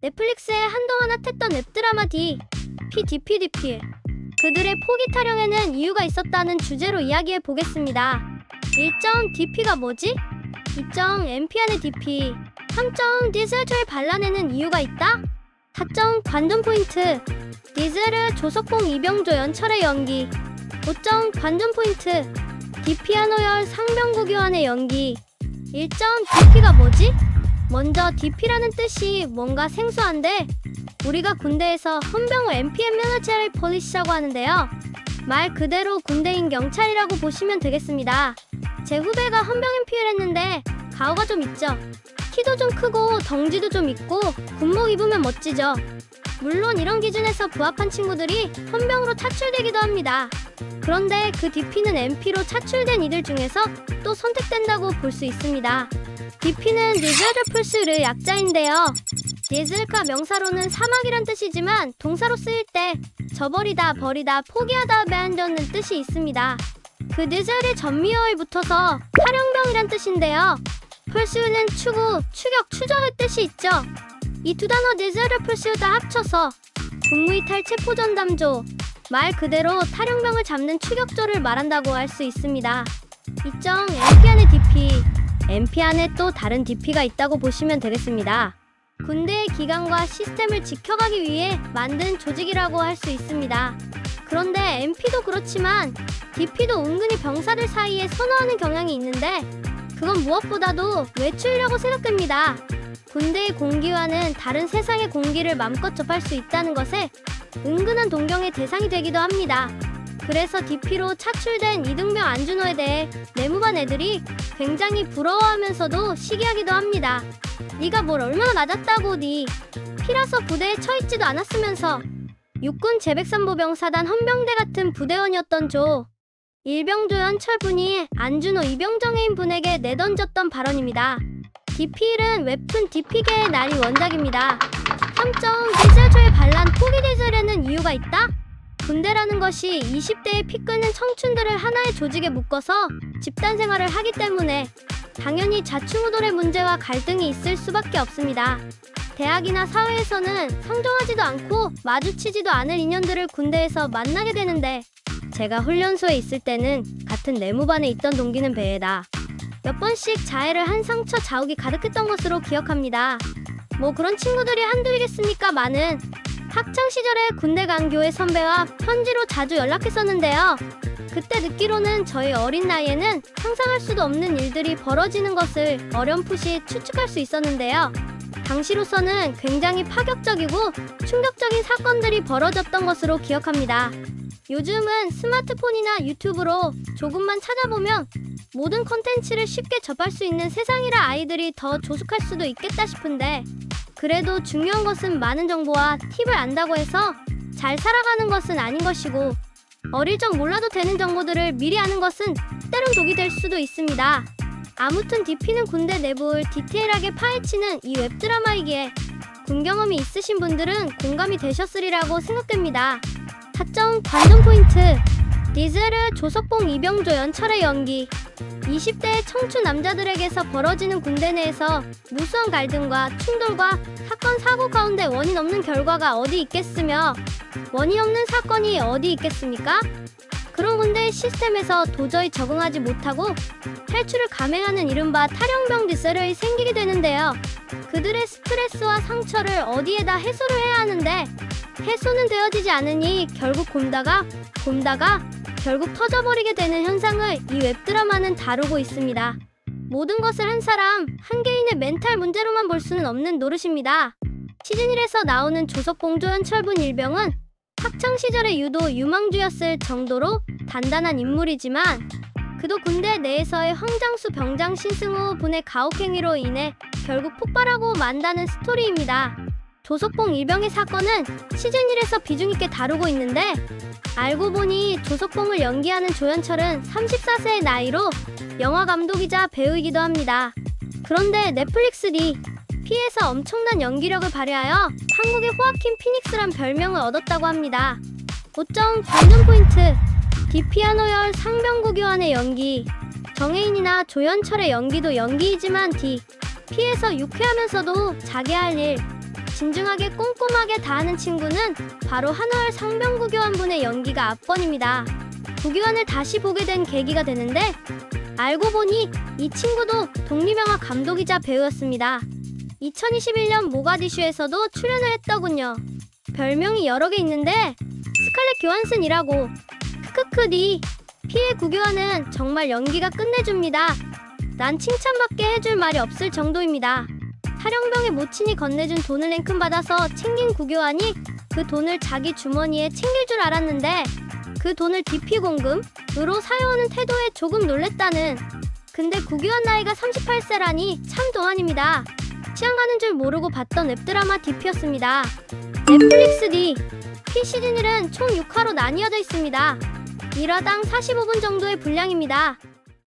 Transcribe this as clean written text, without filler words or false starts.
넷플릭스에 한동안 핫했던 웹드라마 DP. 그들의 포기 타령에는 이유가 있었다는 주제로 이야기해 보겠습니다. 1점 DP가 뭐지? 2점 MP 안의 DP. 3점 디젤을 발라내는 이유가 있다? 4점 관전 포인트. 디젤을 조석봉 이병조 연철의 연기. 5점 관전 포인트. DP 한호열 상병구 교환의 연기. 1점 DP가 뭐지? 먼저 DP라는 뜻이 뭔가 생소한데 우리가 군대에서 헌병 후 MPM Military Police라고 하는데요. 말 그대로 군대인 경찰이라고 보시면 되겠습니다. 제 후배가 헌병 MP를 했는데 가오가 좀 있죠. 키도 좀 크고 덩지도 좀 있고 군복 입으면 멋지죠. 물론 이런 기준에서 부합한 친구들이 헌병으로 차출되기도 합니다. 그런데 그 DP는 MP로 차출된 이들 중에서 또 선택된다고 볼 수 있습니다. DP는 Desert Pursuit의 약자인데요. Desert가 명사로는 사막이란 뜻이지만 동사로 쓰일 때 저버리다, 버리다, 포기하다, abandon는 뜻이 있습니다. 그 Desert의 전미어에 붙어서 탈영병이란 뜻인데요. Pursuit는 추구, 추격, 추적의 뜻이 있죠. 이 두 단어 Desert Pursuit 다 합쳐서 군무이탈 체포전담조, 말 그대로 탈영병을 잡는 추격조를 말한다고 할 수 있습니다. 2점 MP 안의 DP. MP 안에 또 다른 DP가 있다고 보시면 되겠습니다. 군대의 기강과 시스템을 지켜가기 위해 만든 조직이라고 할 수 있습니다. 그런데 MP도 그렇지만 DP도 은근히 병사들 사이에 선호하는 경향이 있는데 그건 무엇보다도 외출이라고 생각됩니다. 군대의 공기와는 다른 세상의 공기를 맘껏 접할 수 있다는 것에 은근한 동경의 대상이 되기도 합니다. 그래서 DP로 차출된 이등병 안준호에 대해 내무반 애들이 굉장히 부러워하면서도 시기하기도 합니다. 네가 뭘 얼마나 낮았다고 네 피라서 부대에 처있지도 않았으면서. 육군 제백삼보병사단 헌병대 같은 부대원이었던 일병조연 철분이 안준호 이병정해인 분에게 내던졌던 발언입니다. DP1은 웹툰 DP계의 날이 원작입니다. 3점 디젤조에 반란 포기 디젤에는 이유가 있다? 군대라는 것이 20대에 피 끓는 청춘들을 하나의 조직에 묶어서 집단 생활을 하기 때문에 당연히 좌충우돌의 문제와 갈등이 있을 수밖에 없습니다. 대학이나 사회에서는 상종하지도 않고 마주치지도 않을 인연들을 군대에서 만나게 되는데 제가 훈련소에 있을 때는 같은 내무반에 있던 동기는 배에다 몇 번씩 자해를 한 상처 자욱이 가득했던 것으로 기억합니다. 뭐 그런 친구들이 한둘이겠습니까? 많은 학창시절에 군대 간 교회 선배와 편지로 자주 연락했었는데요. 그때 듣기로는 저희 어린 나이에는 상상할 수도 없는 일들이 벌어지는 것을 어렴풋이 추측할 수 있었는데요. 당시로서는 굉장히 파격적이고 충격적인 사건들이 벌어졌던 것으로 기억합니다. 요즘은 스마트폰이나 유튜브로 조금만 찾아보면 모든 콘텐츠를 쉽게 접할 수 있는 세상이라 아이들이 더 조숙할 수도 있겠다 싶은데 그래도 중요한 것은 많은 정보와 팁을 안다고 해서 잘 살아가는 것은 아닌 것이고 어릴 적 몰라도 되는 정보들을 미리 아는 것은 때론 독이 될 수도 있습니다. 아무튼 DP는 군대 내부를 디테일하게 파헤치는 이 웹드라마이기에 군 경험이 있으신 분들은 공감이 되셨으리라고 생각됩니다. 4점 관전 포인트. 디젤을 조석봉 이병조 연철의 연기. 20대의 청춘 남자들에게서 벌어지는 군대 내에서 무수한 갈등과 충돌과 사건 사고 가운데 원인 없는 결과가 어디 있겠으며 원인 없는 사건이 어디 있겠습니까? 그런 군대의 시스템에서 도저히 적응하지 못하고 탈출을 감행하는 이른바 탈영병 디셀이 생기게 되는데요. 그들의 스트레스와 상처를 어디에다 해소를 해야 하는데 해소는 되어지지 않으니 결국 곪다가 결국 터져버리게 되는 현상을 이 웹드라마는 다루고 있습니다. 모든 것을 한 사람, 한 개인의 멘탈 문제로만 볼 수는 없는 노릇입니다. 시즌1에서 나오는 조석봉조연 철분 일병은 학창시절에 유도 유망주였을 정도로 단단한 인물이지만 그도 군대 내에서의 황장수 병장 신승우 분의 가혹행위로 인해 결국 폭발하고 만다는 스토리입니다. 조석봉 일병의 사건은 시즌1에서 비중있게 다루고 있는데 알고 보니 조석봉을 연기하는 조연철은 34세의 나이로 영화 감독이자 배우이기도 합니다. 그런데 넷플릭스 DP에서 엄청난 연기력을 발휘하여 한국의 호아킨 피닉스란 별명을 얻었다고 합니다. 5점 관전 포인트. DP 한호열 상병구 교환의 연기. 정혜인이나 조연철의 연기도 연기이지만 DP에서 유쾌하면서도 자기 할 일, 진중하게 꼼꼼하게 다하는 친구는 바로 한화열 상병 구교환분의 연기가 압권입니다. 구교환을 다시 보게 된 계기가 되는데 알고 보니 이 친구도 독립영화 감독이자 배우였습니다. 2021년 모가디슈에서도 출연을 했더군요. 별명이 여러 개 있는데 스칼렛 교환슨이라고. 크크크디. 피의 구교환은 정말 연기가 끝내줍니다. 난 칭찬밖에 해줄 말이 없을 정도입니다. 탈영병의 모친이 건네준 돈을 냉큼 받아서 챙긴 구교환이 그 돈을 자기 주머니에 챙길 줄 알았는데 그 돈을 DP 공금으로 사용하는 태도에 조금 놀랬다는. 근데 구교환 나이가 38세라니 참 동안입니다. 시간 가는 줄 모르고 봤던 웹드라마 DP였습니다. 넷플릭스 D. P 시즌 1은 총 6화로 나뉘어져 있습니다. 1화당 45분 정도의 분량입니다.